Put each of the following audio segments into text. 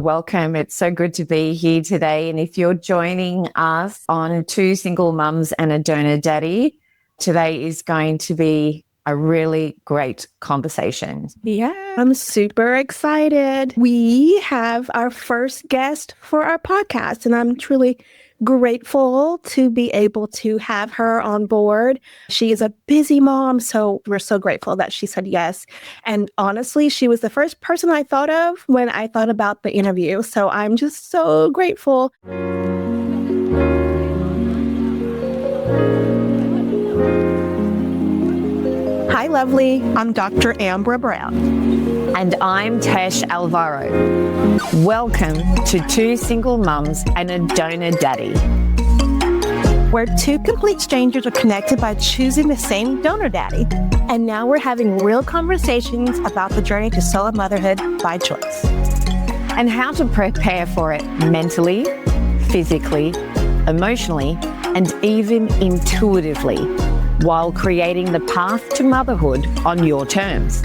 Welcome. It's so good to be here today. And if you're joining us on Two Single Mums and a Donor Daddy, today is going to be a really great conversation. Yeah, I'm super excited. We have our first guest for our podcast, and I'm truly grateful to be able to have her on board. She is a busy mom, so we're so grateful that she said yes. And honestly, she was the first person I thought of when I thought about the interview. So I'm just so grateful. Hi, lovely. I'm Dr. Ambra Brown. And I'm Tash Alvaro. Welcome to Two Single Mums and a Donor Daddy, where two complete strangers are connected by choosing the same donor daddy. And now we're having real conversations about the journey to solo motherhood by choice. And how to prepare for it mentally, physically, emotionally, and even intuitively, while creating the path to motherhood on your terms.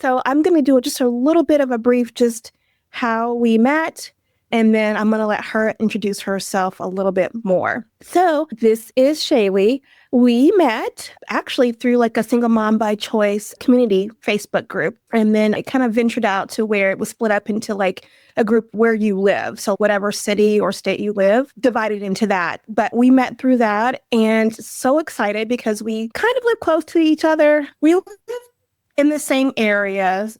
So I'm going to do just a little bit of a brief, just how we met, and then I'm going to let her introduce herself a little bit more. So this is Shaylee. We met actually through like a Single Mom by Choice community Facebook group. And then it kind of ventured out to where it was split up into like a group where you live. So whatever city or state you live, divided into that. But we met through that and so excited because we kind of live close to each other. We live in the same areas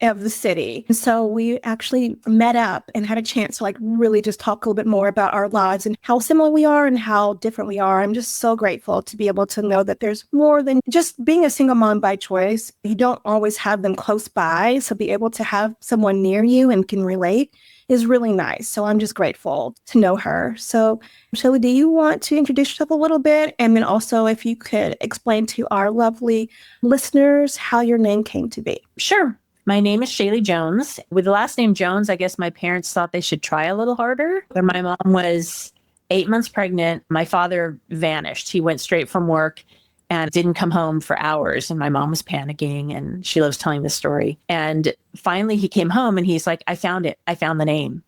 of the city. And so we actually met up and had a chance to like really just talk a little bit more about our lives and how similar we are and how different we are. I'm just so grateful to be able to know that there's more than just being a single mom by choice. You don't always have them close by. So be able to have someone near you and can relate is really nice. So I'm just grateful to know her. So Shelley, do you want to introduce yourself a little bit? And then also if you could explain to our lovely listeners how your name came to be. Sure. My name is Coeli Jones. With the last name Jones, I guess my parents thought they should try a little harder. When my mom was 8 months pregnant, my father vanished. He went straight from work and didn't come home for hours. And my mom was panicking and she loves telling this story. And finally he came home and he's like, I found it. I found the name.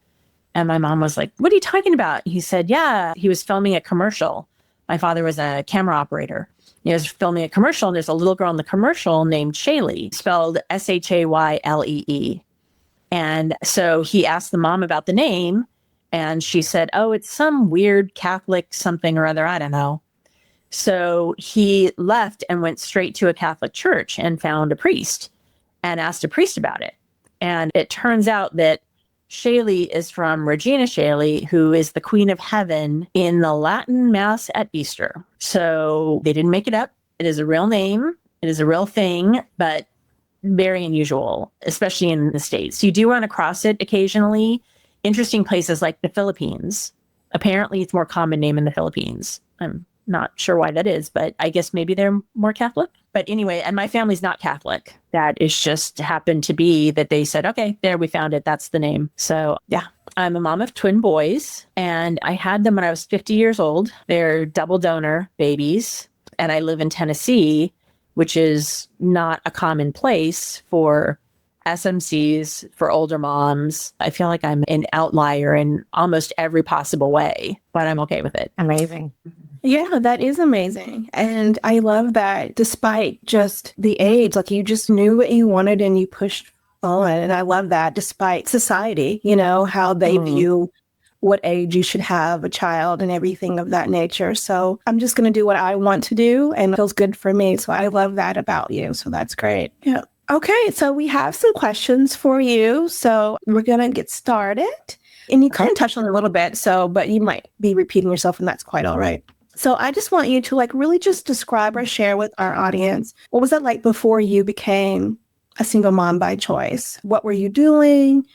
And my mom was like, what are you talking about? He said, yeah, he was filming a commercial. My father was a camera operator. He was filming a commercial and there's a little girl in the commercial named Shaylee, spelled Shaylee. And so he asked the mom about the name and she said, oh, it's some weird Catholic something or other. I don't know. So he left and went straight to a Catholic church and found a priest and asked a priest about it. And it turns out that Shaylee is from Regina Shaylee, who is the Queen of Heaven in the Latin Mass at Easter. So they didn't make it up. It is a real name. It is a real thing, but very unusual, especially in the States. You do run across it occasionally. Interesting places like the Philippines. Apparently, it's a more common name in the Philippines. I'm not sure why that is, but I guess maybe they're more Catholic. But anyway, and my family's not Catholic. That is just happened to be that they said, okay, there, we found it. That's the name. So yeah, I'm a mom of twin boys and I had them when I was 50 years old. They're double donor babies. And I live in Tennessee, which is not a common place for SMCs, for older moms. I feel like I'm an outlier in almost every possible way, but I'm okay with it. Amazing. Yeah, that is amazing. And I love that despite just the age, like you just knew what you wanted and you pushed on. And I love that despite society, you know, how they view what age you should have a child and everything of that nature. So I'm just going to do what I want to do and it feels good for me. So I love that about you. So that's great. Yeah. Okay. So we have some questions for you. So we're going to get started. And you kind of touched on it a little bit. So, but you might be repeating yourself and that's quite all right. So I just want you to like really just describe or share with our audience, what was that like before you became a single mom by choice? What were you doing?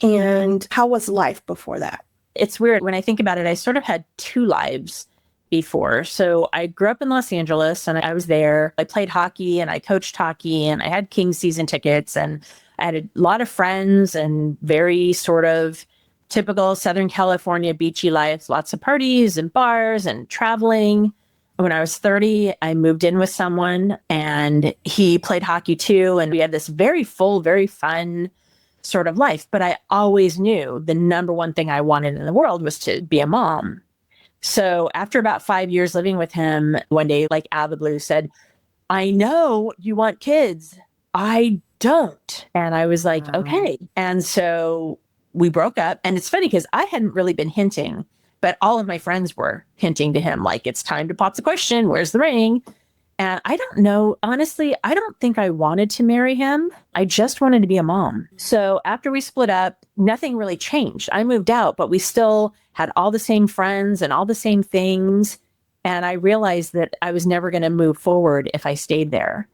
And how was life before that? It's weird. When I think about it, I sort of had two lives before. So I grew up in Los Angeles and I was there. I played hockey and I coached hockey and I had Kings season tickets and I had a lot of friends and very sort of typical Southern California beachy life, lots of parties and bars and traveling. When I was 30, I moved in with someone and he played hockey too. And we had this very full, very fun sort of life. But I always knew the number one thing I wanted in the world was to be a mom. So after about 5 years living with him, one day, like out of the blue, said, I know you want kids. I don't. And I was like, okay. And so we broke up. And it's funny because I hadn't really been hinting, but all of my friends were hinting to him, like, it's time to pop the question. Where's the ring? And I don't know. Honestly, I don't think I wanted to marry him. I just wanted to be a mom. So after we split up, nothing really changed. I moved out, but we still had all the same friends and all the same things. And I realized that I was never going to move forward if I stayed there.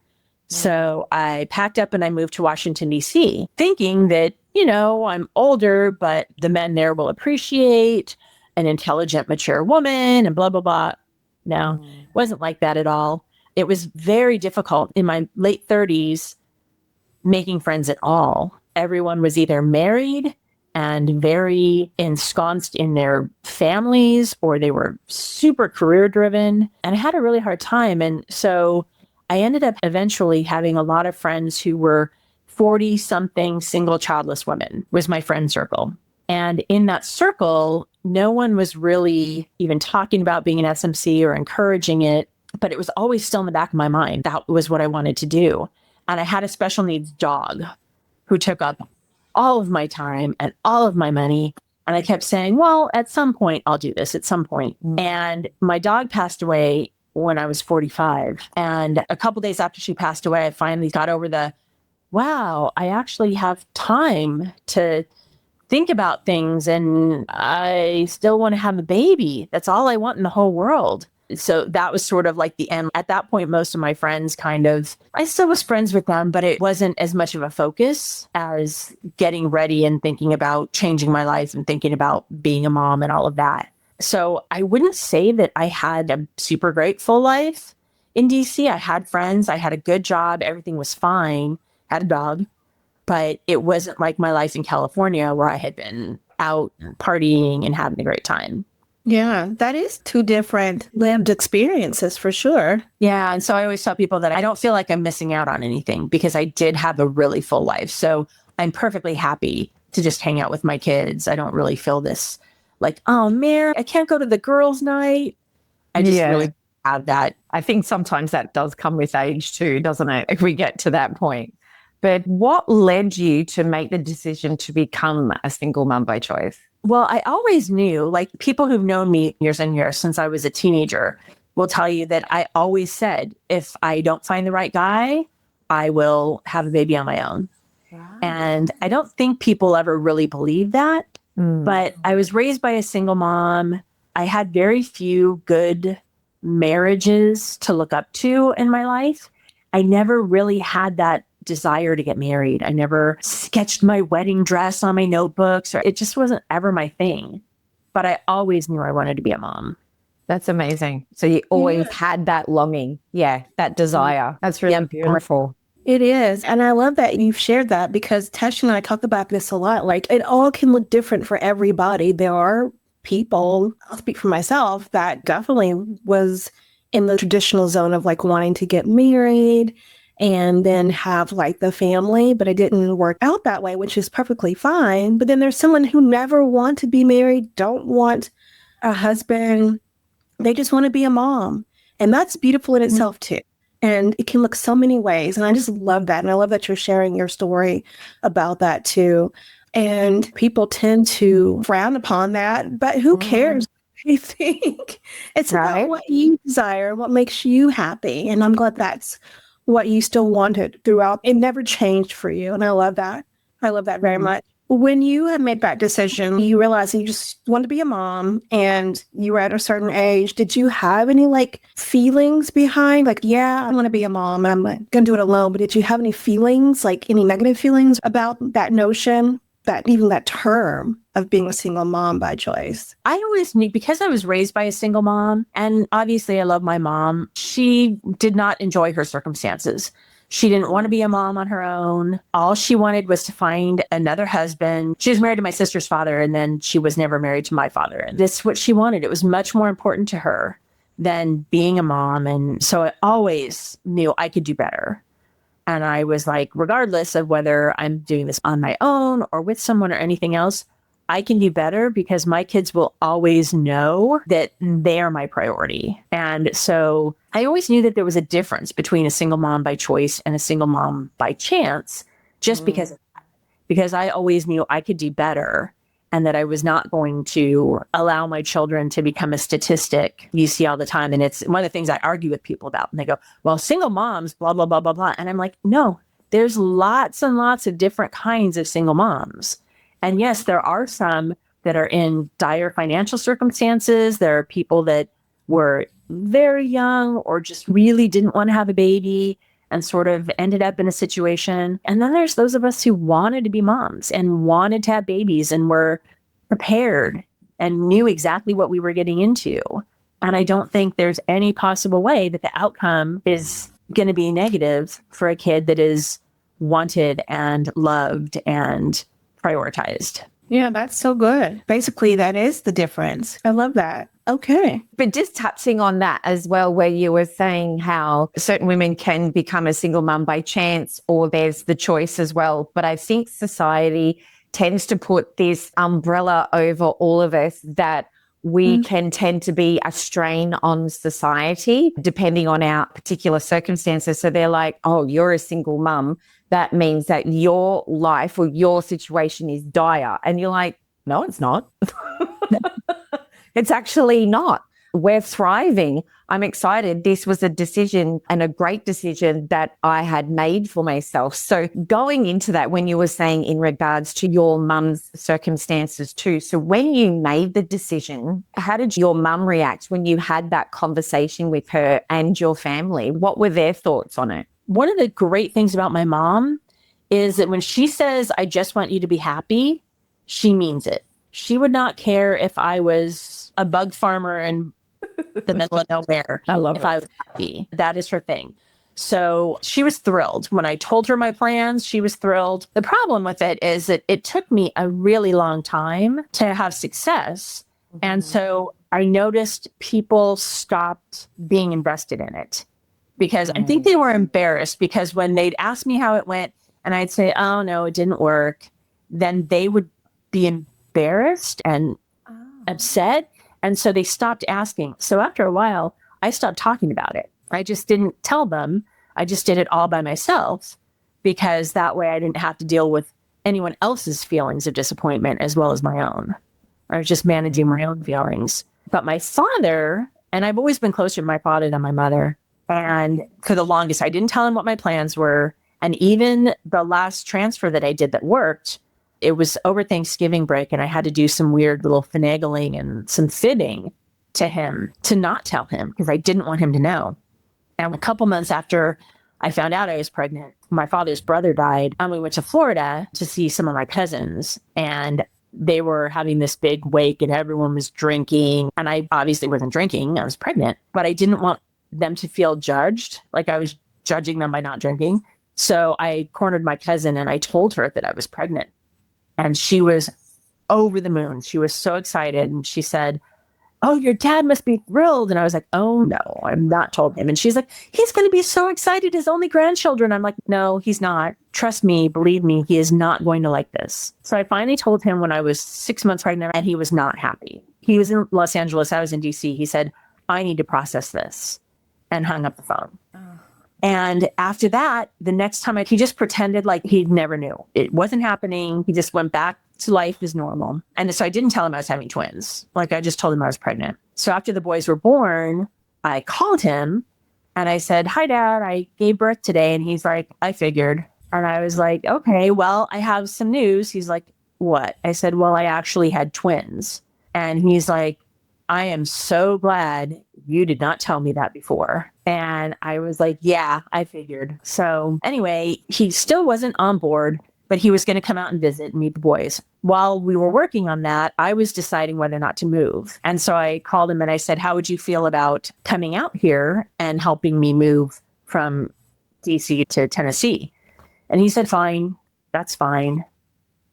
So I packed up and I moved to Washington, D.C., thinking that, I'm older, but the men there will appreciate an intelligent, mature woman and blah, blah, blah. No, it wasn't like that at all. It was very difficult in my late 30s making friends at all. Everyone was either married and very ensconced in their families, or they were super career driven. And I had a really hard time. And so I ended up eventually having a lot of friends who were 40-something single childless women was my friend circle. And in that circle, no one was really even talking about being an SMC or encouraging it, but it was always still in the back of my mind. That was what I wanted to do. And I had a special needs dog who took up all of my time and all of my money. And I kept saying, well, at some point, I'll do this at some point. And my dog passed away when I was 45. And a couple days after she passed away, I finally got over wow, I actually have time to think about things, and I still want to have a baby. That's all I want in the whole world. So that was sort of like the end. At that point, most of my friends I still was friends with them, but it wasn't as much of a focus as getting ready and thinking about changing my life and thinking about being a mom and all of that. So I wouldn't say that I had a super great full life in DC. I had friends, I had a good job, everything was fine, had a dog, but it wasn't like my life in California where I had been out partying and having a great time. Yeah, that is two different lived experiences for sure. Yeah. And so I always tell people that I don't feel like I'm missing out on anything because I did have a really full life. So I'm perfectly happy to just hang out with my kids. I don't really feel this like, oh man, I can't go to the girls' night. I just really have that. I think sometimes that does come with age too, doesn't it? If we get to that point. But what led you to make the decision to become a single mom by choice? Well, I always knew, like people who've known me years and years since I was a teenager will tell you that I always said, if I don't find the right guy, I will have a baby on my own. Wow. And I don't think people ever really believe that. But I was raised by a single mom. I had very few good marriages to look up to in my life. I never really had that desire to get married. I never sketched my wedding dress on my notebooks, or it just wasn't ever my thing. But I always knew I wanted to be a mom. That's amazing. So you always had that longing. Yeah, that desire. That's really beautiful. It is. And I love that you've shared that because Tasha and I talk about this a lot. Like it all can look different for everybody. There are people, I'll speak for myself, that definitely was in the traditional zone of like wanting to get married and then have like the family, but it didn't work out that way, which is perfectly fine. But then there's someone who never want to be married, don't want a husband. They just want to be a mom. And that's beautiful in itself too. And it can look so many ways. And I just love that. And I love that you're sharing your story about that too. And people tend to frown upon that, but who cares? I think it's about what you desire, what makes you happy. And I'm glad that's what you still wanted throughout. It never changed for you. And I love that. I love that very much. When you had made that decision, you realized you just wanted to be a mom and you were at a certain age. Did you have any like feelings behind like, yeah, I want to be a mom and I'm going to do it alone. But did you have any feelings, like any negative feelings about that notion, that even that term of being a single mom by choice? I always knew, because I was raised by a single mom, and obviously I love my mom, she did not enjoy her circumstances. She didn't want to be a mom on her own. All she wanted was to find another husband. She was married to my sister's father, and then she was never married to my father. And this is what she wanted. It was much more important to her than being a mom. And so I always knew I could do better. And I was like, regardless of whether I'm doing this on my own or with someone or anything else, I can do better because my kids will always know that they are my priority. And so I always knew that there was a difference between a single mom by choice and a single mom by chance, just because of that. Because I always knew I could do better and that I was not going to allow my children to become a statistic you see all the time. And it's one of the things I argue with people about. And they go, well, single moms, blah, blah, blah, blah, blah. And I'm like, no, there's lots and lots of different kinds of single moms. And yes, there are some that are in dire financial circumstances. There are people that were very young or just really didn't want to have a baby and sort of ended up in a situation. And then there's those of us who wanted to be moms and wanted to have babies and were prepared and knew exactly what we were getting into. And I don't think there's any possible way that the outcome is going to be negative for a kid that is wanted and loved and prioritized. Yeah, that's so good. Basically, that is the difference. I love that. Okay. But just touching on that as well, where you were saying how certain women can become a single mum by chance, or there's the choice as well. But I think society tends to put this umbrella over all of us that we can tend to be a strain on society depending on our particular circumstances. So they're like, oh, you're a single mum. That means that your life or your situation is dire. And you're like, no, it's not. It's actually not. We're thriving. I'm excited. This was a decision and a great decision that I had made for myself. So going into that, when you were saying in regards to your mum's circumstances too, so when you made the decision, how did your mum react when you had that conversation with her and your family? What were their thoughts on it? One of the great things about my mom is that when she says, I just want you to be happy, she means it. She would not care if I was a bug farmer in the middle of nowhere. I love if I was happy. That is her thing. So she was thrilled. When I told her my plans, she was thrilled. The problem with it is that it took me a really long time to have success. And so I noticed people stopped being invested in it because I think they were embarrassed, because when they'd ask me how it went and I'd say, oh, no, it didn't work, then they would be embarrassed and upset. And so they stopped asking. So after a while, I stopped talking about it. I just didn't tell them. I just did it all by myself, because that way I didn't have to deal with anyone else's feelings of disappointment as well as my own. I was just managing my own feelings. But my father, and I've always been closer to my father than my mother. And for the longest, I didn't tell him what my plans were. And even the last transfer that I did that worked, it was over Thanksgiving break, and I had to do some weird little finagling and some fibbing to him to not tell him, because I didn't want him to know. And a couple months after I found out I was pregnant, my father's brother died, and we went to Florida to see some of my cousins, and they were having this big wake and everyone was drinking. And I obviously wasn't drinking. I was pregnant, but I didn't want them to feel judged, like I was judging them by not drinking. So I cornered my cousin and I told her that I was pregnant. And she was over the moon. She was so excited. And she said, oh, your dad must be thrilled. And I was like, oh, no, I'm not told him. And she's like, he's going to be so excited. His only grandchildren. I'm like, no, he's not. Trust me, believe me, he is not going to like this. So I finally told him when I was 6 months pregnant, and he was not happy. He was in Los Angeles. I was in DC. He said, I need to process this, and hung up the phone. And after that, the next time he just pretended like he never knew. It wasn't happening. He just went back to life as normal. And so I didn't tell him I was having twins. Like, I just told him I was pregnant. So after the boys were born, I called him and I said, hi, Dad, I gave birth today. And he's like, I figured. And I was like, okay, well, I have some news. He's like, what? I said, well, I actually had twins. And he's like, I am so glad you did not tell me that before. And I was like, yeah, I figured. So anyway, he still wasn't on board, but he was going to come out and visit and meet the boys. While we were working on that, I was deciding whether or not to move. And so I called him and I said, how would you feel about coming out here and helping me move from DC to Tennessee? And he said, fine, that's fine.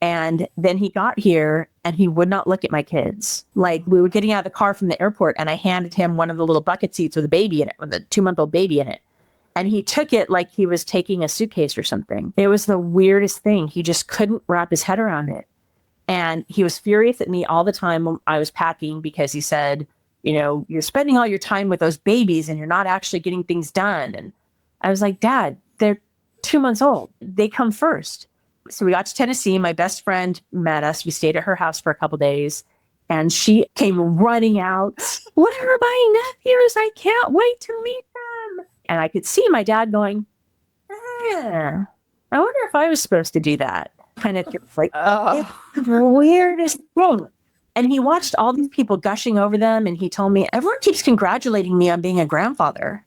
And then he got here and he would not look at my kids. Like, we were getting out of the car from the airport and I handed him one of the little bucket seats with a baby in it, with a 2-month-old baby in it. And he took it like he was taking a suitcase or something. It was the weirdest thing. He just couldn't wrap his head around it. And he was furious at me all the time when I was packing because he said, you know, you're spending all your time with those babies and you're not actually getting things done. And I was like, Dad, they're 2 months old. They come first. So we got to Tennessee. My best friend met us. We stayed at her house for a couple days. And she came running out. What are my nephews? I can't wait to meet them. And I could see my dad going, I wonder if I was supposed to do that. Kind of like, it's the weirdest thing. And he watched all these people gushing over them. And he told me, everyone keeps congratulating me on being a grandfather.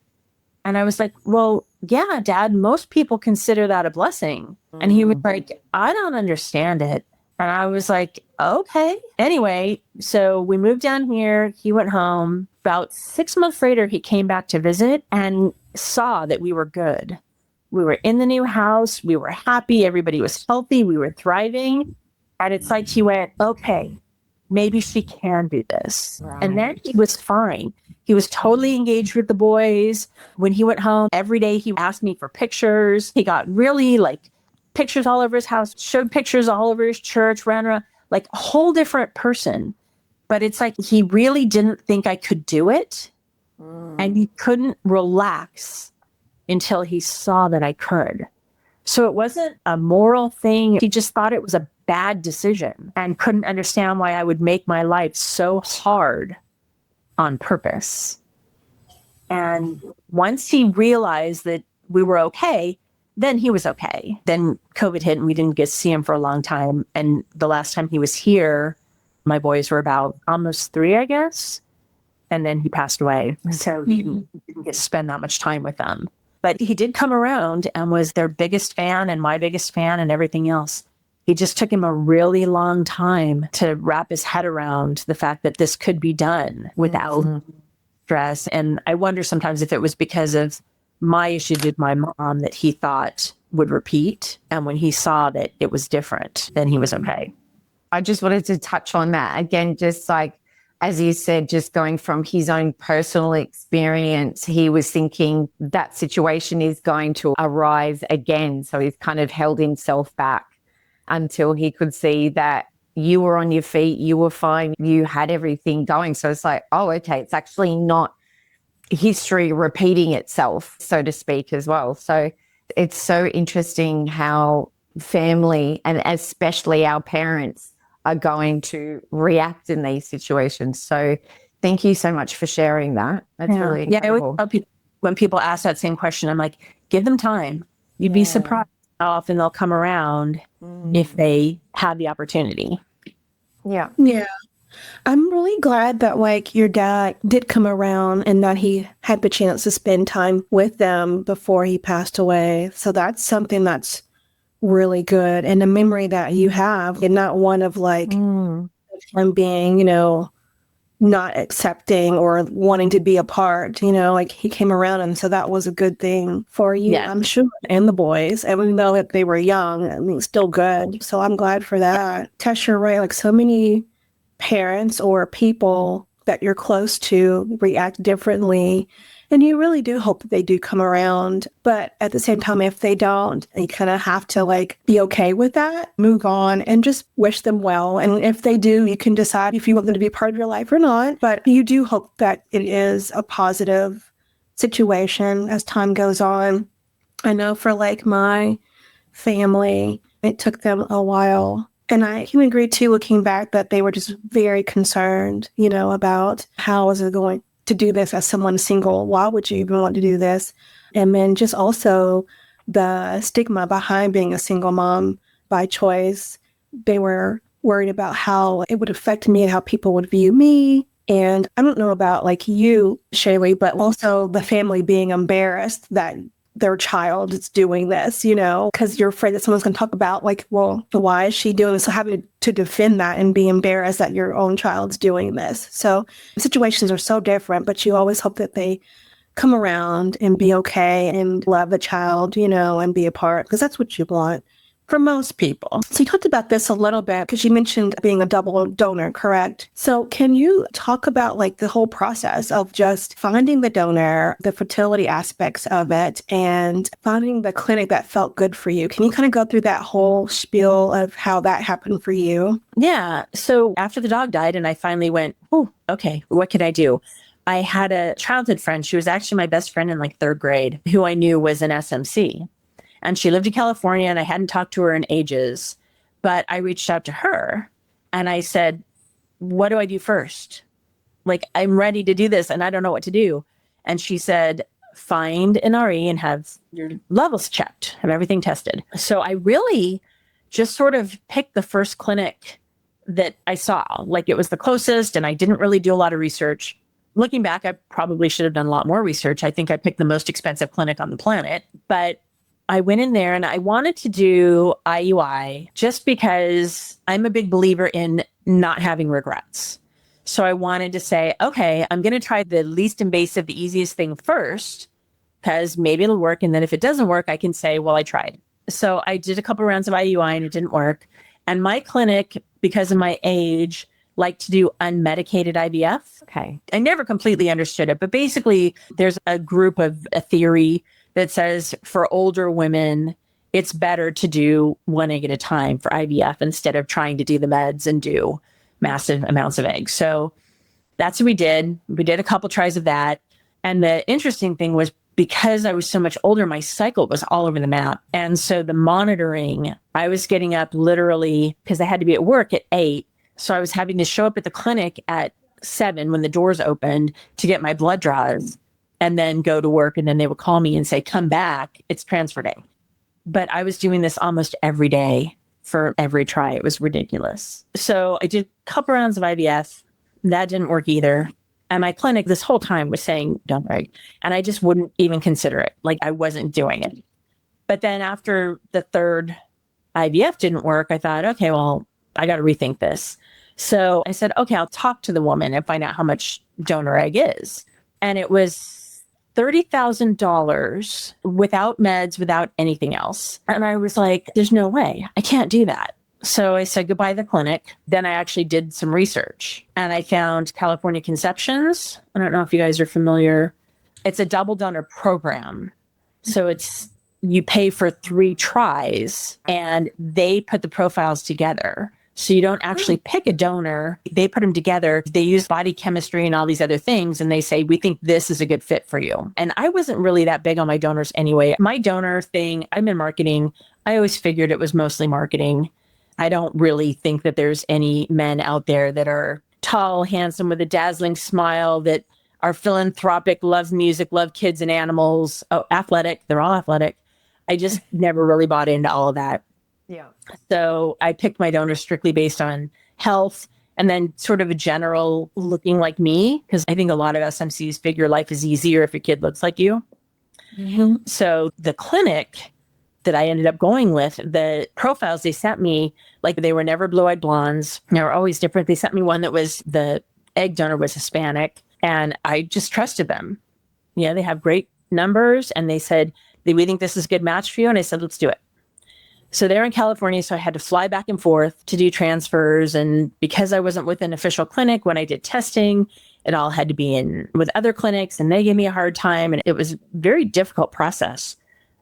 And I was like, well, yeah, Dad, most people consider that a blessing. And he was like, I don't understand it. And I was like, okay. Anyway, so we moved down here. He went home. About 6 months later, he came back to visit and saw that we were good. We were in the new house. We were happy. Everybody was healthy. We were thriving. And it's like he went, okay, maybe she can do this. Right. And then he was fine. He was totally engaged with the boys. When he went home, every day he asked me for pictures. He got really like pictures all over his house, showed pictures all over his church, ran around like a whole different person. But it's like he really didn't think I could do it. And he couldn't relax until he saw that I could. So it wasn't a moral thing. He just thought it was a bad decision and couldn't understand why I would make my life so hard on purpose. And once he realized that we were okay, then he was okay. Then COVID hit and we didn't get to see him for a long time. And the last time he was here, my boys were about almost 3, I guess. And then he passed away. So he didn't get to spend that much time with them. But he did come around and was their biggest fan and my biggest fan and everything else. It just took him a really long time to wrap his head around the fact that this could be done without stress. And I wonder sometimes if it was because of my issue with my mom that he thought would repeat. And when he saw that it was different, then he was okay. I just wanted to touch on that again, just like, as you said, just going from his own personal experience, he was thinking that situation is going to arise again. So he's kind of held himself back until he could see that you were on your feet, you were fine, you had everything going. So it's like, oh, okay, it's actually not history repeating itself, so to speak, as well. So it's so interesting how family, and especially our parents, are going to react in these situations. So thank you so much for sharing that. That's really incredible. I always tell people, when people ask that same question, I'm like, give them time. You'd be surprised how often they'll come around if they have the opportunity. Yeah. I'm really glad that like your dad did come around and that he had the chance to spend time with them before he passed away. So that's something that's really good, and a memory that you have, and not one of like him being, not accepting or wanting to be apart, like he came around, and so that was a good thing for you, I'm sure, and the boys, even though they were young, I mean, still good. So I'm glad for that. Tess, you're right, like so many parents or people that you're close to react differently. And you really do hope that they do come around. But at the same time, if they don't, you kind of have to like be okay with that, move on, and just wish them well. And if they do, you can decide if you want them to be a part of your life or not. But you do hope that it is a positive situation as time goes on. I know for like my family, it took them a while. And I can agree too, looking back, that they were just very concerned, about how is it going to do this as someone single. Why would you even want to do this? And then just also the stigma behind being a single mom by choice. They were worried about how it would affect me and how people would view me. And I don't know about like you, Shaylee, but also the family being embarrassed that their child is doing this, because you're afraid that someone's going to talk about like, well, why is she doing this? So having to defend that and be embarrassed that your own child's doing this. So situations are so different, but you always hope that they come around and be okay and love the child, and be a part, because that's what you want for most people. So you talked about this a little bit because you mentioned being a double donor, correct? So can you talk about like the whole process of just finding the donor, the fertility aspects of it, and finding the clinic that felt good for you? Can you kind of go through that whole spiel of how that happened for you? Yeah. So after the dog died and I finally went, oh, okay, what could I do? I had a childhood friend. She was actually my best friend in like third grade, who I knew was an SMC. And she lived in California and I hadn't talked to her in ages, but I reached out to her and I said, what do I do first? Like, I'm ready to do this and I don't know what to do. And she said, find an RE and have your levels checked, have everything tested. So I really just sort of picked the first clinic that I saw. Like, it was the closest and I didn't really do a lot of research. Looking back, I probably should have done a lot more research. I think I picked the most expensive clinic on the planet, but I went in there and I wanted to do IUI just because I'm a big believer in not having regrets. So I wanted to say, okay, I'm going to try the least invasive, the easiest thing first, because maybe it'll work. And then if it doesn't work, I can say, well, I tried. So I did a couple of rounds of IUI and it didn't work. And my clinic, because of my age, liked to do unmedicated IVF. Okay. I never completely understood it, but basically there's a theory that says for older women, it's better to do one egg at a time for IVF instead of trying to do the meds and do massive amounts of eggs. So that's what we did. We did a couple tries of that. And the interesting thing was, because I was so much older, my cycle was all over the map. And so the monitoring, I was getting up literally because I had to be at work at 8. So I was having to show up at the clinic at 7 when the doors opened to get my blood draws and then go to work. And then they would call me and say, come back, it's transfer day. But I was doing this almost every day for every try. It was ridiculous. So I did a couple rounds of IVF. That didn't work either. And my clinic this whole time was saying, don't egg. And I just wouldn't even consider it. Like, I wasn't doing it. But then after the third IVF didn't work, I thought, okay, well, I got to rethink this. So I said, okay, I'll talk to the woman and find out how much donor egg is. And it was $30,000 without meds, without anything else. And I was like, there's no way. I can't do that. So I said goodbye to the clinic. Then I actually did some research and I found California Conceptions. I don't know if you guys are familiar. It's a double donor program. So you pay for 3 tries and they put the profiles together. So you don't actually pick a donor. They put them together. They use body chemistry and all these other things. And they say, we think this is a good fit for you. And I wasn't really that big on my donors anyway. My donor thing, I'm in marketing. I always figured it was mostly marketing. I don't really think that there's any men out there that are tall, handsome, with a dazzling smile, that are philanthropic, love music, love kids and animals, athletic. They're all athletic. I just never really bought into all of that. Yeah. So I picked my donor strictly based on health and then sort of a general looking like me, because I think a lot of SMCs figure life is easier if your kid looks like you. Mm-hmm. So the clinic that I ended up going with, the profiles they sent me, like, they were never blue-eyed blondes. They were always different. They sent me one that was, the egg donor was Hispanic, and I just trusted them. Yeah, they have great numbers, and they said, we think this is a good match for you. And I said, let's do it. So they're in California, so I had to fly back and forth to do transfers. And because I wasn't with an official clinic when I did testing, it all had to be in with other clinics, and they gave me a hard time. And it was a very difficult process.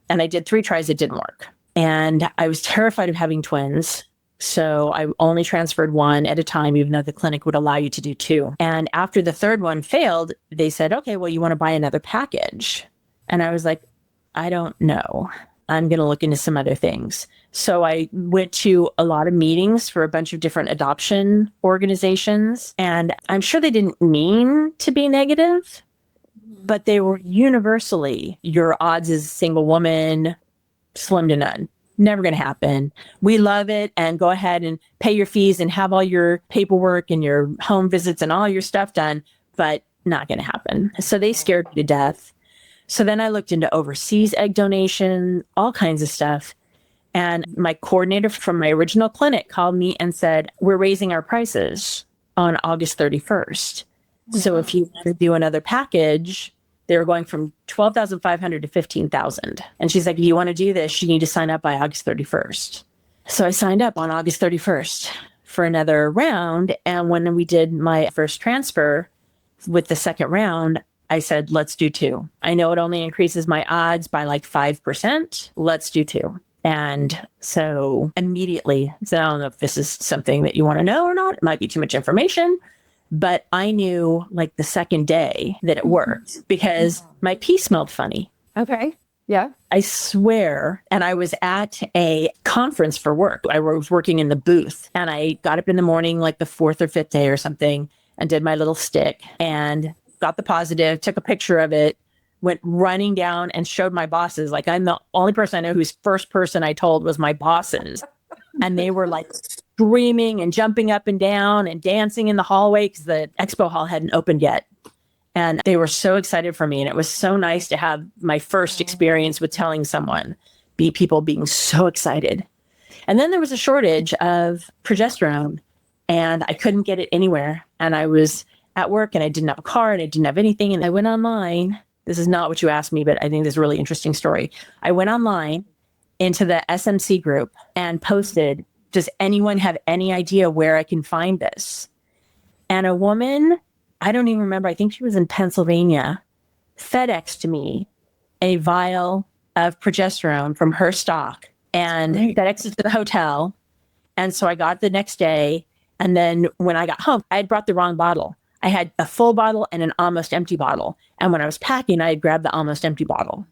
And I did 3 tries, it didn't work. And I was terrified of having twins. So I only transferred 1 at a time, even though the clinic would allow you to do 2. And after the third one failed, they said, okay, well, you want to buy another package? And I was like, I don't know. I'm going to look into some other things. So I went to a lot of meetings for a bunch of different adoption organizations. And I'm sure they didn't mean to be negative, but they were universally, your odds as a single woman, slim to none. Never going to happen. We love it. And go ahead and pay your fees and have all your paperwork and your home visits and all your stuff done, but not going to happen. So they scared me to death. So then I looked into overseas egg donation, all kinds of stuff. And my coordinator from my original clinic called me and said, we're raising our prices on August 31st. So if you want to do another package, they're going from $12,500 to $15,000. And she's like, if you want to do this, you need to sign up by August 31st. So I signed up on August 31st for another round. And when we did my first transfer with the second round, I said, let's do 2. I know it only increases my odds by like 5%. Let's do 2. And so immediately, so I don't know if this is something that you want to know or not. It might be too much information, but I knew like the second day that it worked because my pee smelled funny. Okay. Yeah. I swear. And I was at a conference for work. I was working in the booth and I got up in the morning, like the 4th or 5th day or something, and did my little stick and got the positive, took a picture of it, went running down and showed my bosses. Like I'm the only person I know whose first person I told was my bosses. And they were like screaming and jumping up and down and dancing in the hallway because the expo hall hadn't opened yet. And they were so excited for me. And it was so nice to have my first experience with telling someone, people being so excited. And then there was a shortage of progesterone and I couldn't get it anywhere. And I was at work and I didn't have a car and I didn't have anything. And I went online. This is not what you asked me, but I think this is a really interesting story. I went online into the SMC group and posted, does anyone have any idea where I can find this? And a woman, I don't even remember, I think she was in Pennsylvania, FedExed me a vial of progesterone from her stock and FedExed it to the hotel. And so I got it the next day. And then when I got home, I had brought the wrong bottle. I had a full bottle and an almost empty bottle. And when I was packing, I had grabbed the almost empty bottle.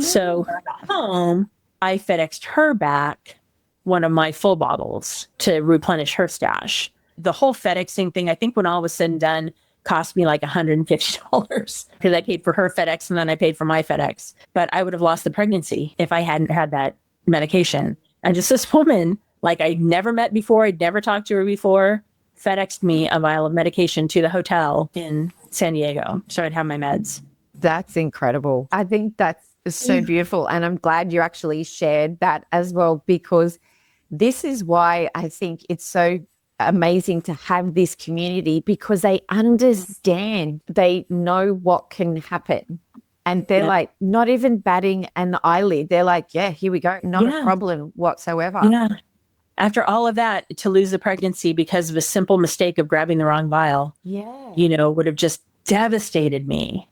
So when I got home, I FedExed her back one of my full bottles to replenish her stash. The whole FedExing thing, I think when all was said and done, cost me like $150 because I paid for her FedEx and then I paid for my FedEx. But I would have lost the pregnancy if I hadn't had that medication. And just this woman, like I'd never met before, I'd never talked to her before, FedExed me a vial of medication to the hotel in San Diego so I'd have my meds. That's incredible. I think that's so beautiful. And I'm glad you actually shared that as well, because this is why I think it's so amazing to have this community, because they understand, they know what can happen. And they're like, not even batting an eyelid. They're like, yeah, here we go. Not a problem whatsoever. Yeah. After all of that, to lose the pregnancy because of a simple mistake of grabbing the wrong vial, would have just devastated me.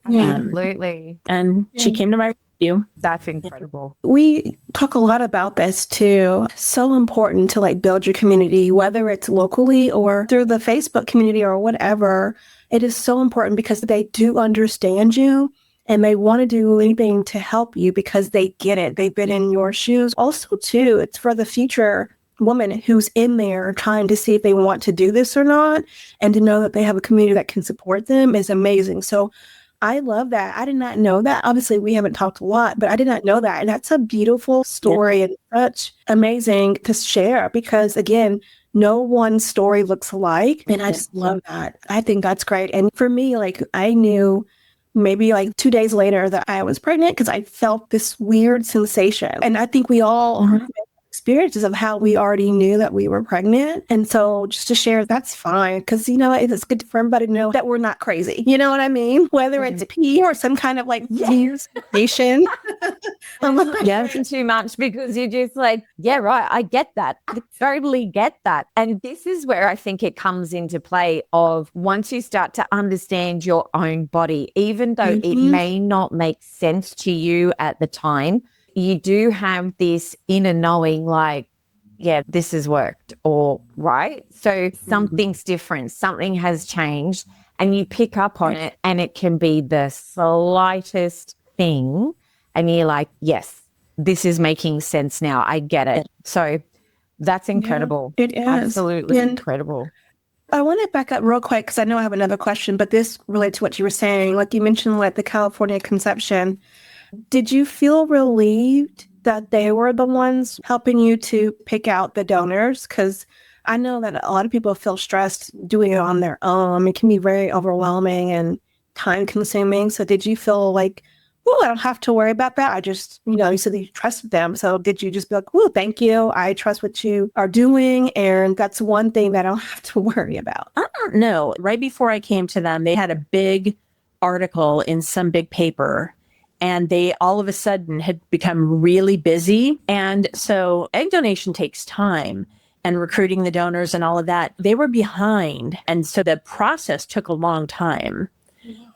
Absolutely. And she came to my rescue. That's incredible. We talk a lot about this too. So important to like build your community, whether it's locally or through the Facebook community or whatever. It is so important because they do understand you and they want to do anything to help you because they get it. They've been in your shoes. Also too, it's for the future woman who's in there trying to see if they want to do this or not, and to know that they have a community that can support them is amazing. So I love that. I did not know that. Obviously, we haven't talked a lot, but I did not know that. And that's a beautiful story and such amazing to share because, again, no one story looks alike. And I just love that. I think that's great. And for me, like I knew maybe like 2 days later that I was pregnant because I felt this weird sensation. And I think we all have experiences of how we already knew that we were pregnant. And so just to share, that's fine. Because, it's good for everybody to know that we're not crazy. You know what I mean? Whether it's pee or some kind of like weird sensation. It's too much because you're just like, yeah, right. I get that. I totally get that. And this is where I think it comes into play of once you start to understand your own body, even though it may not make sense to you at the time, you do have this inner knowing like, yeah, this has worked or right. So something's different, something has changed and you pick up on it and it can be the slightest thing. And you're like, yes, this is making sense now. I get it. So that's incredible. Yeah, it is. Absolutely incredible. I want to back up real quick because I know I have another question, but this relates to what you were saying. Like you mentioned, like the California conception. Did you feel relieved that they were the ones helping you to pick out the donors? Because I know that a lot of people feel stressed doing it on their own. It can be very overwhelming and time consuming. So did you feel like, oh, I don't have to worry about that? I just, you said that you trusted them. So did you just be like, oh, thank you. I trust what you are doing. And that's one thing that I don't have to worry about. I don't know. Right before I came to them, they had a big article in some big paper. and they all of a sudden had become really busy. And so egg donation takes time, and recruiting the donors and all of that, they were behind. And so the process took a long time.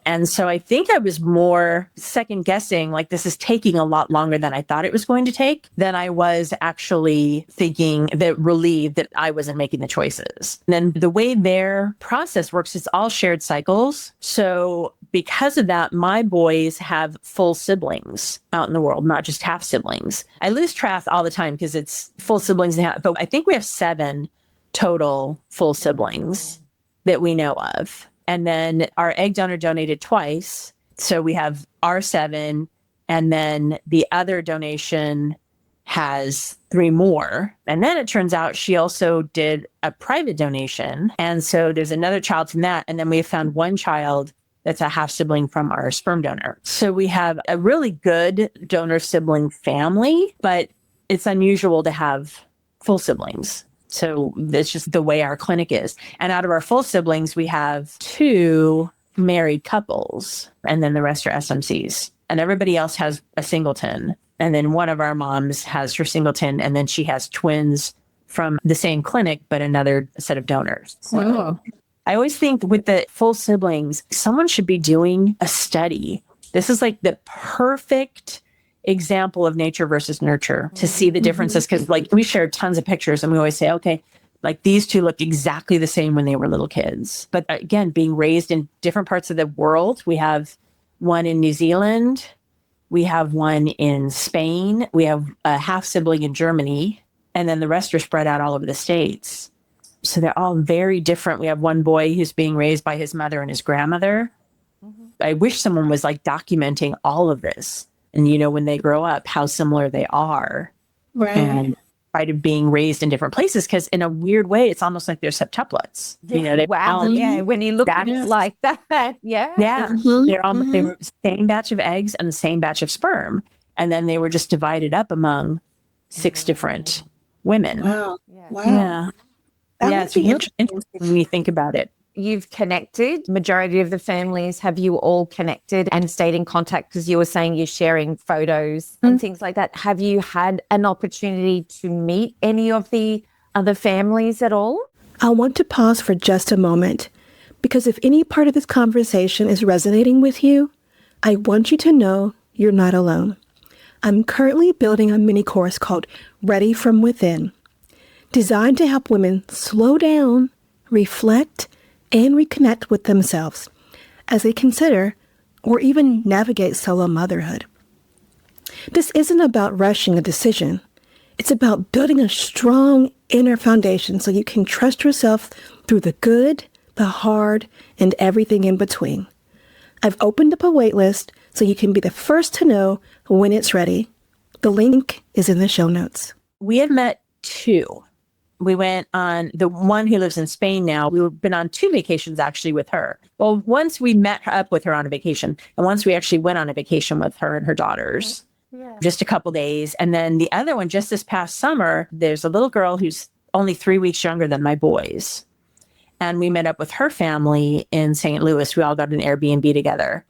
And so I think I was more second guessing, like this is taking a lot longer than I thought it was going to take, than I was actually thinking that relieved that I wasn't making the choices. And then the way their process works, it's all shared cycles. So because of that, my boys have full siblings out in the world, not just half siblings. I lose track all the time because it's full siblings, but I think we have 7 total full siblings that we know of. And then our egg donor donated twice. So we have our 7. And then the other donation has 3 more. And then it turns out she also did a private donation. And so there's another child from that. And then we have found one child that's a half sibling from our sperm donor. So we have a really good donor sibling family, but it's unusual to have full siblings. So that's just the way our clinic is. And out of our full siblings, we have 2 married couples, and then the rest are SMCs. And everybody else has a singleton. And then one of our moms has her singleton, and then she has twins from the same clinic, but another set of donors. Wow. I always think with the full siblings, someone should be doing a study. This is like the perfect example of nature versus nurture to see the differences. Because like we share tons of pictures and we always say, okay, like these 2 looked exactly the same when they were little kids. But again, being raised in different parts of the world, we have one in New Zealand, we have one in Spain, we have a half sibling in Germany, and then the rest are spread out all over the States. So they're all very different. We have one boy who's being raised by his mother and his grandmother. I wish someone was like documenting all of this. And, you know, when they grow up, how similar they are. Right. And right of being raised in different places. Because in a weird way, it's almost like they're septuplets. You know, Wow. Yeah. When you look at it like that. Yeah. Yeah. They were the same batch of eggs and the same batch of sperm. And then they were just divided up among 6 different women. Wow. Yeah. Yeah. That It's would be really interesting when you think about it. You've connected. Majority of the families, have you all connected and stayed in contact? Because you were saying you're sharing photos and things like that. Have you had an opportunity to meet any of the other families at all? I want to pause for just a moment, because if any part of this conversation is resonating with you, I want you to know you're not alone. I'm currently building a mini course called Ready from Within, designed to help women slow down, reflect, and reconnect with themselves as they consider or even navigate solo motherhood. This isn't about rushing a decision. It's about building a strong inner foundation so you can trust yourself through the good, the hard, and everything in between. I've opened up a waitlist so you can be the first to know when it's ready. The link is in the show notes. We have met 2. We went on the one who lives in Spain now. We've been on 2 vacations actually with her. Well, once we met up with her on a vacation, and once we actually went on a vacation with her and her daughters, just a couple days. And then the other one, just this past summer, there's a little girl who's only 3 weeks younger than my boys. And we met up with her family in St. Louis. We all got an Airbnb together.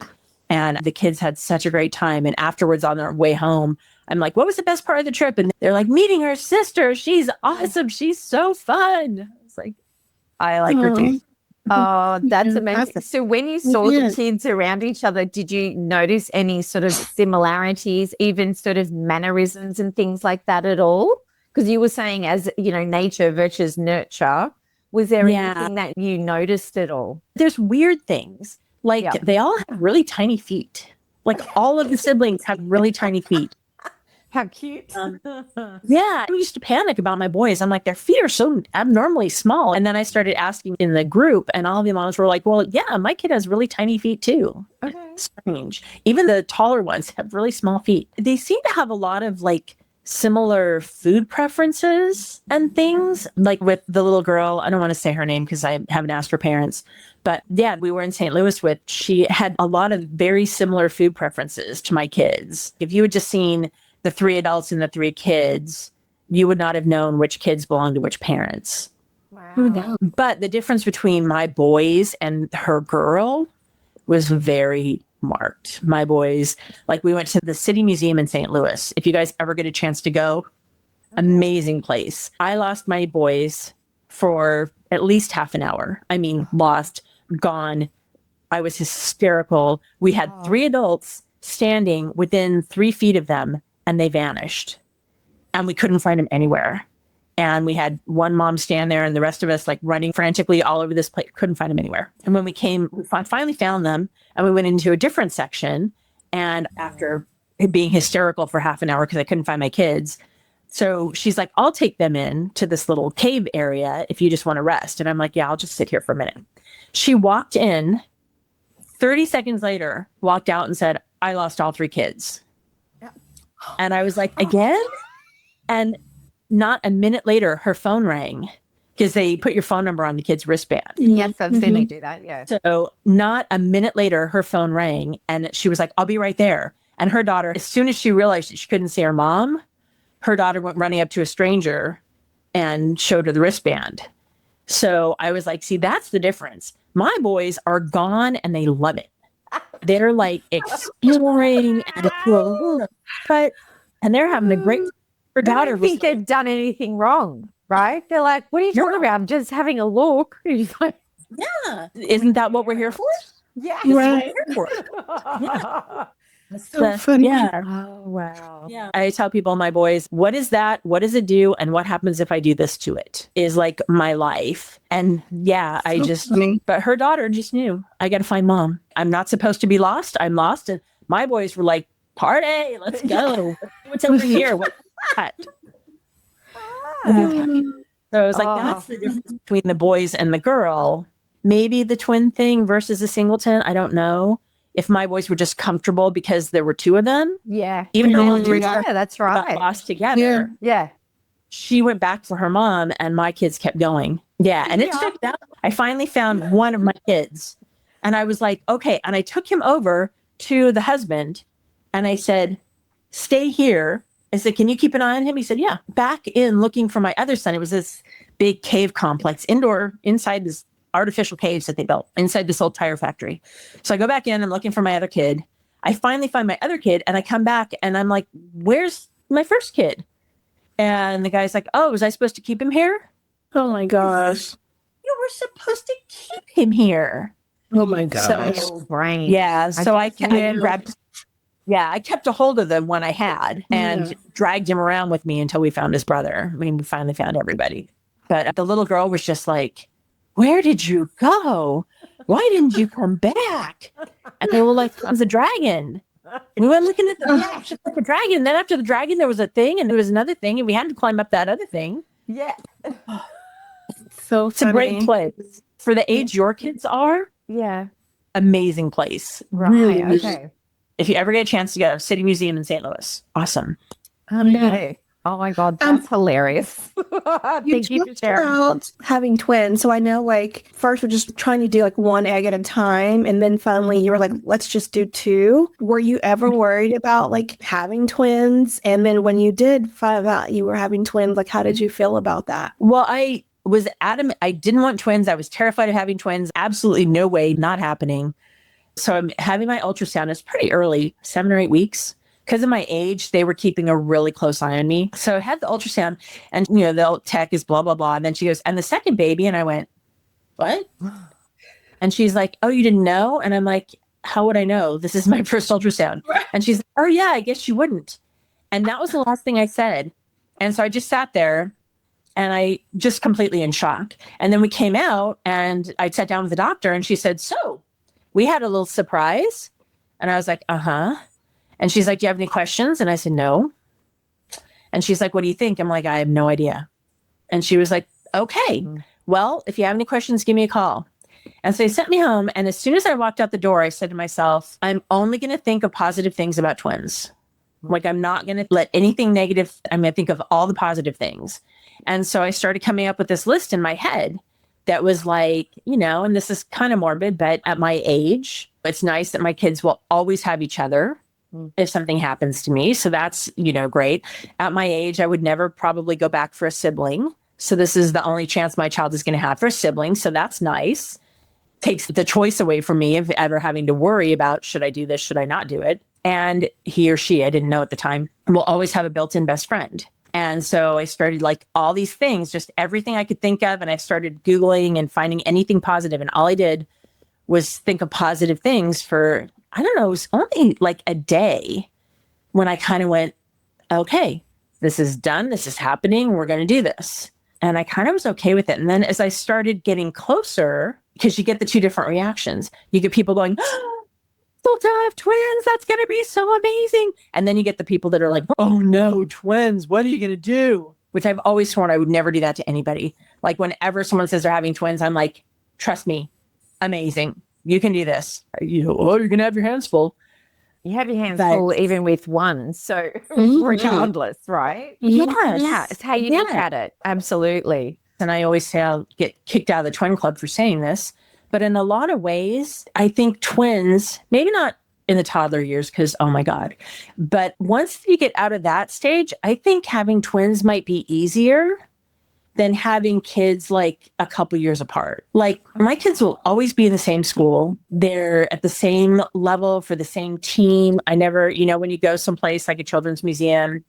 And the kids had such a great time. And afterwards, on their way home, I'm like, what was the best part of the trip? And they're like, meeting her sister. She's awesome. She's so fun. It's like, I like her too. Oh, that's amazing. So when you saw the kids around each other, did you notice any sort of similarities, even sort of mannerisms and things like that at all? Because you were saying, as you know, nature versus nurture. Was there anything that you noticed at all? There's weird things. Like they all have really tiny feet. Like all of the siblings have really tiny feet. How cute. I used to panic about my boys. I'm like, their feet are so abnormally small. And then I started asking in the group, and all the moms were like, well, yeah, my kid has really tiny feet too. Okay. Strange. Even the taller ones have really small feet. They seem to have a lot of like similar food preferences and things. Like with the little girl, I don't want to say her name because I haven't asked her parents. But yeah, we were in St. Louis with, she had a lot of very similar food preferences to my kids. If you had just seen the 3 adults and the 3 kids, you would not have known which kids belonged to which parents. Wow. But the difference between my boys and her girl was very marked. My boys, like we went to the City Museum in St. Louis. If you guys ever get a chance to go, amazing place. I lost my boys for at least half an hour. I mean, lost, gone. I was hysterical. We had 3 adults standing within 3 feet of them and they vanished and we couldn't find them anywhere. And we had one mom stand there and the rest of us like running frantically all over this place, couldn't find them anywhere. And when we finally found them and we went into a different section. And after being hysterical for half an hour because I couldn't find my kids, so she's like, I'll take them in to this little cave area if you just want to rest. And I'm like, yeah, I'll just sit here for a minute. She walked in, 30 seconds later, walked out and said, I lost all 3 kids. Yeah. And I was like, again? And not a minute later, her phone rang because they put your phone number on the kid's wristband. Yes, I've seen they do that. Yeah. So not a minute later, her phone rang and she was like, I'll be right there. And her daughter, as soon as she realized that she couldn't see her mom, her daughter went running up to a stranger and showed her the wristband. So I was like, see, that's the difference. My boys are gone and they love it. They're like exploring and they're having a great. Her daughter don't think they've done anything wrong, right? They're like, what are you talking about? I'm just having a look. Like, yeah. Isn't that what we're here for? Yeah. Right. That's so funny. Yeah. Oh, wow. Yeah. I tell people, my boys, what is that? What does it do? And what happens if I do this to it is like my life. And yeah, but her daughter just knew I got to find mom. I'm not supposed to be lost. I'm lost. And my boys were like, party, let's go. What's over here? What's that? So I was like, that's the difference between the boys and the girl. Maybe the twin thing versus a singleton. I don't know. If my boys were just comfortable because there were 2 of them. Yeah. Even though that's right. got lost together. Yeah. She went back for her mom and my kids kept going. Yeah. And it took that. I finally found one of my kids and I was like, okay. And I took him over to the husband and I said, stay here. I said, can you keep an eye on him? He said, yeah. Back in looking for my other son. It was this big cave complex inside this artificial caves that they built inside this old tire factory. So I go back in, I'm looking for my other kid. I finally find my other kid and I come back and I'm like, where's my first kid? And the guy's like, oh, was I supposed to keep him here? Oh my gosh. You were supposed to keep him here. Oh my gosh. So brain. Yeah. So I kept a hold of the one I had and dragged him around with me until we found his brother. I mean, we finally found everybody. But the little girl was just like, where did you go? Why didn't you come back? And they were like, it was a dragon. And we went looking at the dragon. And then after the dragon, there was a thing and there was another thing. And we had to climb up that other thing. Yeah. So it's a great place. For the age your kids are. Yeah. Amazing place. Right. Really. Okay. If you ever get a chance to go, City Museum in St. Louis. Awesome. Okay. Oh my God, that's hilarious. Thank you for sharing. About having twins. So I know like first we're just trying to do like 1 egg at a time. And then finally you were like, let's just do 2. Were you ever worried about like having twins? And then when you did find out you were having twins, like how did you feel about that? Well, I was adamant. I didn't want twins. I was terrified of having twins. Absolutely no way, not happening. So I'm having my ultrasound. It's pretty early, 7 or 8 weeks. Because of my age, they were keeping a really close eye on me. So I had the ultrasound and, the tech is blah, blah, blah. And then she goes, and the second baby. And I went, what? And she's like, oh, you didn't know? And I'm like, how would I know? This is my first ultrasound. And she's like, oh, yeah, I guess you wouldn't. And that was the last thing I said. And so I just sat there and I just completely in shock. And then we came out and I sat down with the doctor and she said, so we had a little surprise. And I was like, uh-huh. And she's like, do you have any questions? And I said, no. And she's like, what do you think? I'm like, I have no idea. And she was like, okay, well, if you have any questions, give me a call. And so they sent me home. And as soon as I walked out the door, I said to myself, I'm only going to think of positive things about twins. Like, I'm not going to let anything negative. I'm going to think of all the positive things. And so I started coming up with this list in my head that was like, and this is kind of morbid, but at my age, it's nice that my kids will always have each other if something happens to me. So that's, great. At my age, I would never probably go back for a sibling. So this is the only chance my child is going to have for a sibling. So that's nice. takes the choice away from me of ever having to worry about, should I do this? Should I not do it? And he or she, I didn't know at the time, will always have a built-in best friend. And so I started like all these things, just everything I could think of. And I started Googling and finding anything positive. And all I did was think of positive things for, I don't know, it was only like a day when I kind of went, okay, this is done. This is happening. We're going to do this. And I kind of was okay with it. And then as I started getting closer, because you get the two different reactions, you get people going, still to have twins. That's going to be so amazing. And then you get the people that are like, oh no, twins. What are you going to do? Which I've always sworn I would never do that to anybody. Like whenever someone says they're having twins, I'm like, trust me, amazing. You can do this. You know, oh, you're going to have your hands full. You have your hands full even with one. So regardless, right? Yes. Yeah. It's how you look at it. Absolutely. And I always say I'll get kicked out of the twin club for saying this. But in a lot of ways, I think twins, maybe not in the toddler years, because, oh my God, but once you get out of that stage, I think having twins might be easier than having kids like a couple years apart. Like my kids will always be in the same school. They're at the same level for the same team. I never, you know, when you go someplace like a children's museum,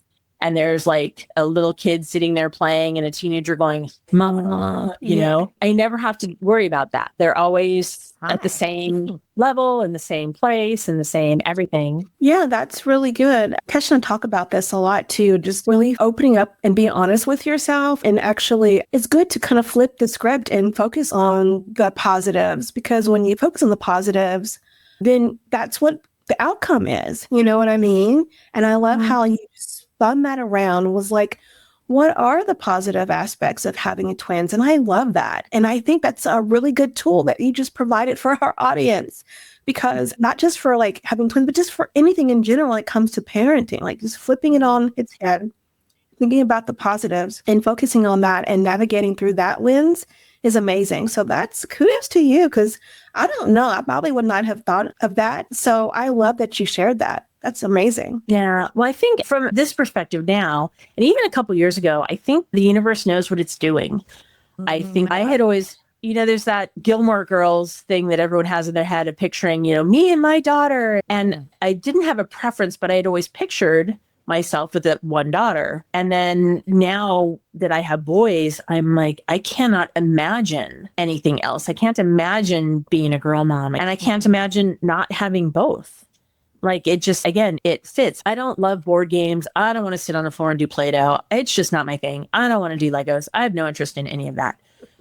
and there's like a little kid sitting there playing and a teenager going, Mama, you know, I never have to worry about that. They're always at the same level and the same place and the same everything. Yeah, that's really good. Kesha and I talk about this a lot too, just really opening up and being honest with yourself. And actually, it's good to kind of flip the script and focus on the positives, because when you focus on the positives, then that's what the outcome is. You know what I mean? And I love how you spun that around, was like, what are the positive aspects of having twins? And I love that. And I think that's a really good tool that you just provided for our audience, because not just for like having twins, but just for anything in general when it comes to parenting, like just flipping it on its head, thinking about the positives and focusing on that and navigating through that lens is amazing. So that's kudos to you, because I don't know, I probably would not have thought of that. So I love that you shared that. That's amazing. Yeah. Well, I think from this perspective now, and even a couple years ago, I think the universe knows what it's doing. I think I had always, you know, there's that Gilmore Girls thing that everyone has in their head of picturing, you know, me and my daughter. And I didn't have a preference, but I had always pictured myself with that one daughter. And then now that I have boys, I'm like, I cannot imagine anything else. I can't imagine being a girl mom, and I can't imagine not having both. Like it just, again, it fits. I don't love board games. I don't want to sit on the floor and do Play-Doh. It's just not my thing. I don't want to do Legos. I have no interest in any of that.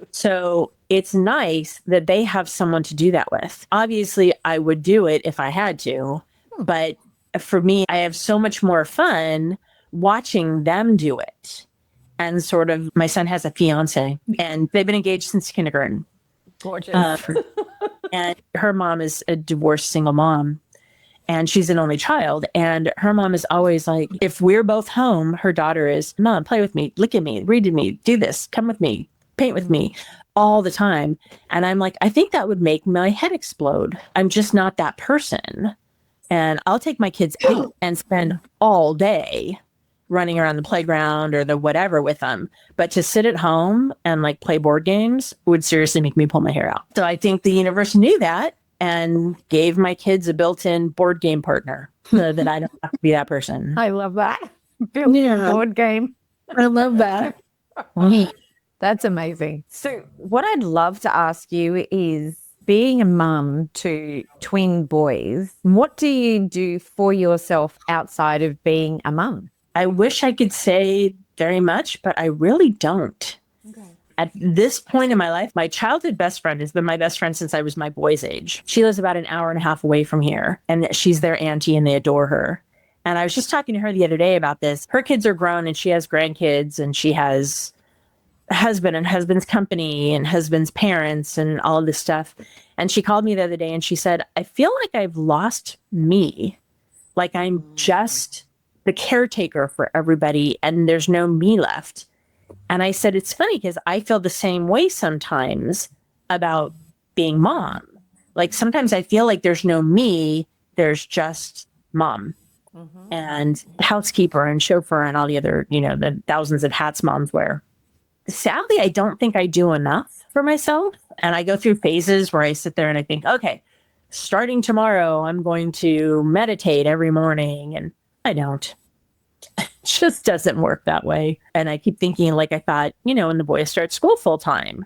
So it's nice that they have someone to do that with. Obviously, I would do it if I had to, but for me, I have so much more fun watching them do it. And sort of, my son has a fiance and they've been engaged since kindergarten. Gorgeous. And her mom is a divorced single mom. And she's an only child. And her mom is always like, if we're both home, her daughter is, Mom, play with me, look at me, read to me, do this, come with me, paint with me all the time. And I'm like, I think that would make my head explode. I'm just not that person. And I'll take my kids out and spend all day running around the playground or the whatever with them. But to sit at home and like play board games would seriously make me pull my hair out. So I think the universe knew that and gave my kids a built-in board game partner so that I don't have to be that person. I love that. Built-in board game. I love that. That's amazing. So what I'd love to ask you is, being a mum to twin boys, what do you do for yourself outside of being a mum? I wish I could say very much, but I really don't. Okay. At this point in my life, my childhood best friend has been my best friend since I was my boy's age. She lives about an hour and a half away from here, and she's their auntie and they adore her. And I was just talking to her the other day about this. Her kids are grown and she has grandkids, and she has a husband and husband's company and husband's parents and all of this stuff. And she called me the other day and she said, I feel like I've lost me. Like I'm just the caretaker for everybody and there's no me left. And I said, it's funny because I feel the same way sometimes about being mom. Like sometimes I feel like there's no me, there's just mom and housekeeper and chauffeur and all the other, you know, the thousands of hats moms wear. sadly, I don't think I do enough for myself. And I go through phases where I sit there and I think, okay, starting tomorrow, I'm going to meditate every morning. And I don't. It just doesn't work that way. And I keep thinking, like, I thought, when the boys start school full time,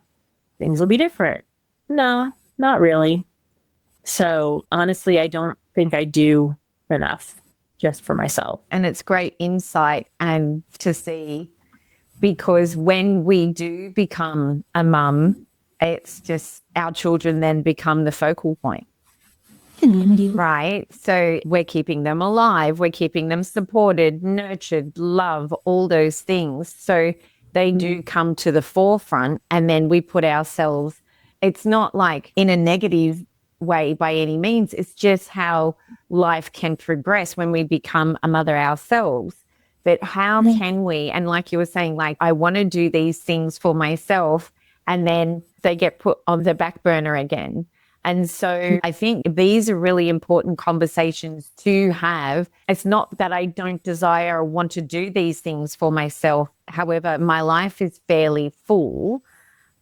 things will be different. No, not really. So honestly, I don't think I do enough just for myself. And it's great insight and to see, because when we do become a mum, it's just our children then become the focal point. Right. So we're keeping them alive. We're keeping them supported, nurtured, love, all those things. So they do come to the forefront, and then we put ourselves, it's not like in a negative way by any means. It's just how life can progress when we become a mother ourselves. But how can we, and like you were saying, like, I want to do these things for myself, and then they get put on the back burner again. And so I think these are really important conversations to have. It's not that I don't desire or want to do these things for myself. However, my life is fairly full.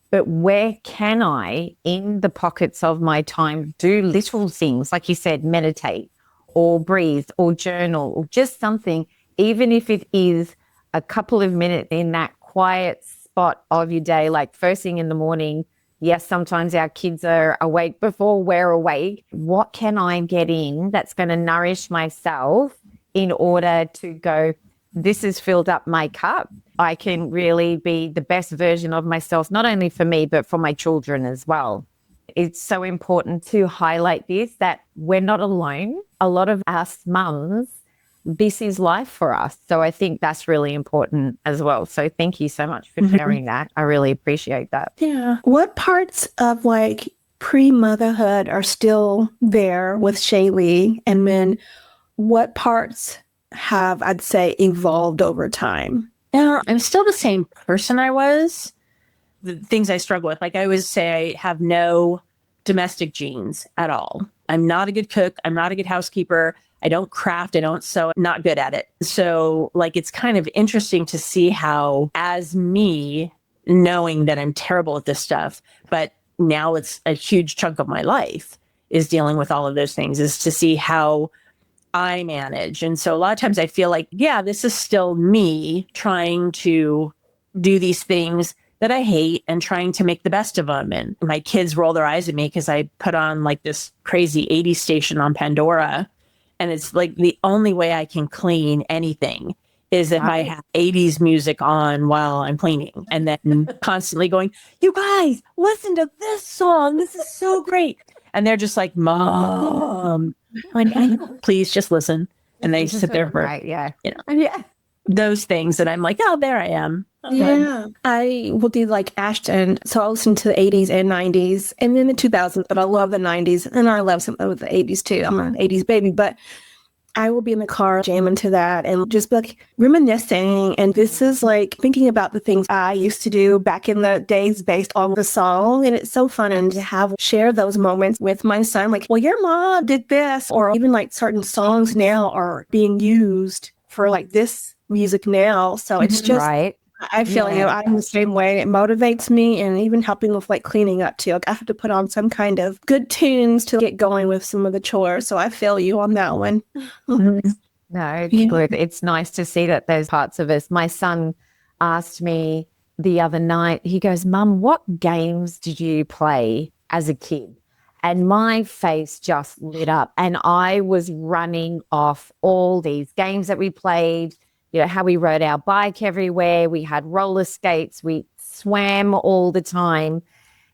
But where can I, in the pockets of my time, do little things, like you said, meditate or breathe or journal or just something, even if it is a couple of minutes in that quiet spot of your day, like first thing in the morning. Yes, sometimes our kids are awake before we're awake. What can I get in that's going to nourish myself in order to go, this has filled up my cup. I can really be the best version of myself, not only for me, but for my children as well. It's so important to highlight this, that we're not alone. A lot of us mums, this is life for us. So I think that's really important as well. So thank you so much for sharing that. I really appreciate that. Yeah. What parts of like pre-motherhood are still there with Shaylee? And then what parts have, I'd say, evolved over time? Yeah, I'm still the same person I was. The things I struggle with, like I always say, I have no domestic genes at all. I'm not a good cook. I'm not a good housekeeper. I don't craft. I don't sew. I'm not good at it. So like, it's kind of interesting to see how, as me, knowing that I'm terrible at this stuff, but now it's a huge chunk of my life is dealing with all of those things, is to see how I manage. And so a lot of times I feel like, yeah, this is still me trying to do these things that I hate and trying to make the best of them. And my kids roll their eyes at me because I put on like this crazy 80s station on Pandora. And it's like the only way I can clean anything is if I have 80s music on while I'm cleaning, and then constantly going, you guys, listen to this song. This is so great. And they're just like, Mom, please just listen. And they sit there for, those things. And I'm like, oh, there I am. Okay. Yeah. I will do like Ashton. So I'll listen to the 80s and 90s and then the 2000s, but I love the 90s and I love some of the 80s too. I'm an 80s baby, but I will be in the car jamming to that and just like reminiscing. And this is like thinking about the things I used to do back in the days based on the song. And it's so fun and to share those moments with my son. Like, well, your mom did this, or even like certain songs now are being used for like this music now. So it's just, I feel, I'm the same way. It motivates me, and even helping with like cleaning up too. Like I have to put on some kind of good tunes to get going with some of the chores. So I feel you on that one. No, it's good. It's nice to see that there's parts of us. My son asked me the other night, he goes, Mum, what games did you play as a kid? And my face just lit up, and I was running off all these games that we played. How we rode our bike everywhere. We had roller skates. We swam all the time.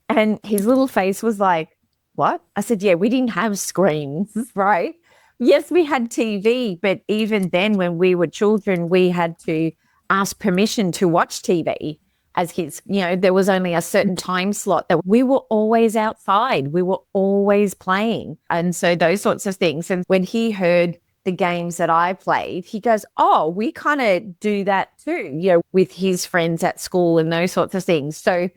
And his little face was like, what? I said, yeah, we didn't have screens, right? Yes, we had TV, but even then when we were children, we had to ask permission to watch TV as kids. There was only a certain time slot that we were always outside. We were always playing. And so those sorts of things. And when he heard the games that I played, he goes, oh, we kind of do that too, with his friends at school and those sorts of things. So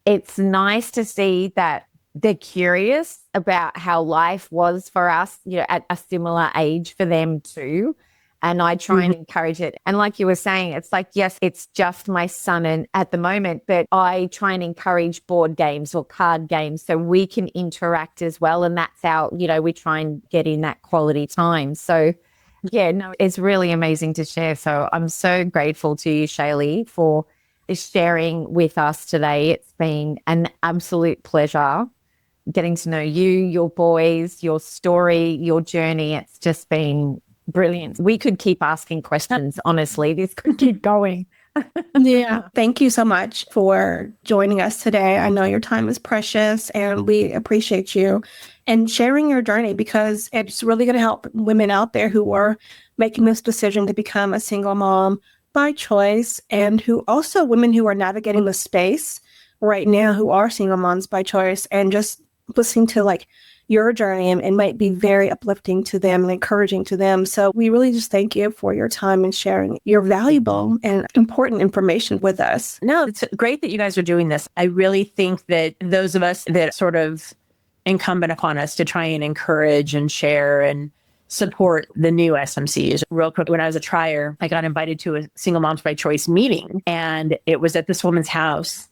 it's nice to see that they're curious about how life was for us, at a similar age for them too. And I try and encourage it. And like you were saying, it's like, yes, it's just my son and at the moment, but I try and encourage board games or card games so we can interact as well. And that's our, we try and get in that quality time. So yeah, no, it's really amazing to share. So I'm so grateful to you, Shaylee, for sharing with us today. It's been an absolute pleasure getting to know you, your boys, your story, your journey. It's just been brilliant. We could keep asking questions, honestly. This could keep going. Yeah. Thank you so much for joining us today. I know your time is precious and we appreciate you and sharing your journey, because it's really going to help women out there who are making this decision to become a single mom by choice, and who also women who are navigating the space right now who are single moms by choice, and just listening to like your journey and might be very uplifting to them and encouraging to them. So we really just thank you for your time and sharing your valuable and important information with us. No, it's great that you guys are doing this. I really think that those of us that sort of incumbent upon us to try and encourage and share and support the new SMCs. Real quick, when I was a trier, I got invited to a Single Moms by Choice meeting, and it was at this woman's house,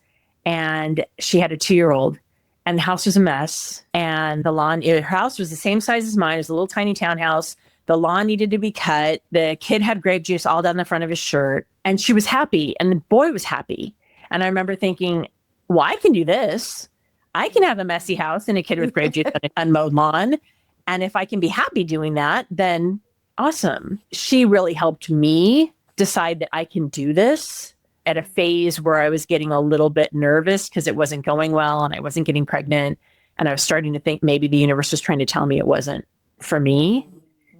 and she had a 2-year-old. And the house was a mess. And the lawn, her house was the same size as mine. It was a little tiny townhouse. The lawn needed to be cut. The kid had grape juice all down the front of his shirt. And she was happy. And the boy was happy. And I remember thinking, well, I can do this. I can have a messy house and a kid with grape juice on an unmowed lawn. And if I can be happy doing that, then awesome. She really helped me decide that I can do this at a phase where I was getting a little bit nervous because it wasn't going well and I wasn't getting pregnant. And I was starting to think maybe the universe was trying to tell me it wasn't for me.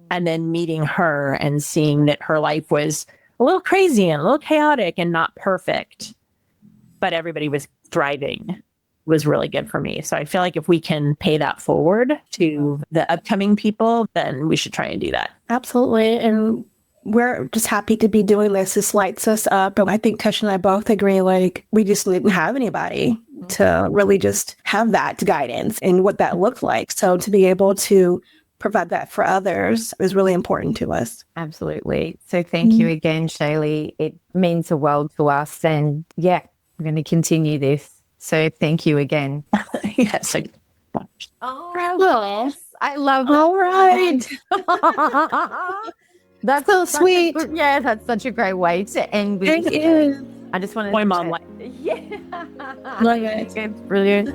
And then meeting her and seeing that her life was a little crazy and a little chaotic and not perfect, but everybody was thriving, was really good for me. So I feel like if we can pay that forward to the upcoming people, then we should try and do that. Absolutely. And we're just happy to be doing this. This lights us up. But I think Tesh and I both agree, like, we just didn't have anybody to really just have that guidance and what that looked like. So to be able to provide that for others is really important to us. Absolutely. So thank you again, Shaylee. It means the world to us. And yeah, we're going to continue this. So thank you again. Yes. Oh, I love that. All right. That's so sweet. That's such a great way to end. It is. I just want to. My mom Yeah. Love it. It's brilliant.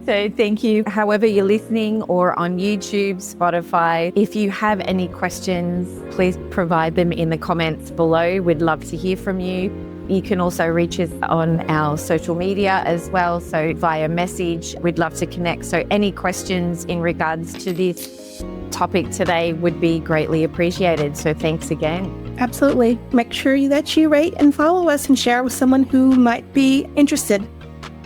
So thank you. However you're listening, or on YouTube, Spotify, if you have any questions, please provide them in the comments below. We'd love to hear from you. You can also reach us on our social media as well. So via message, we'd love to connect. So any questions in regards to this topic today would be greatly appreciated. So thanks again. Absolutely. Make sure that you rate and follow us and share with someone who might be interested.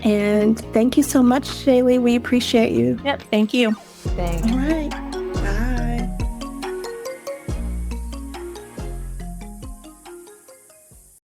And thank you so much, Shaylee. We appreciate you. Yep. Thank you. Thanks. All right.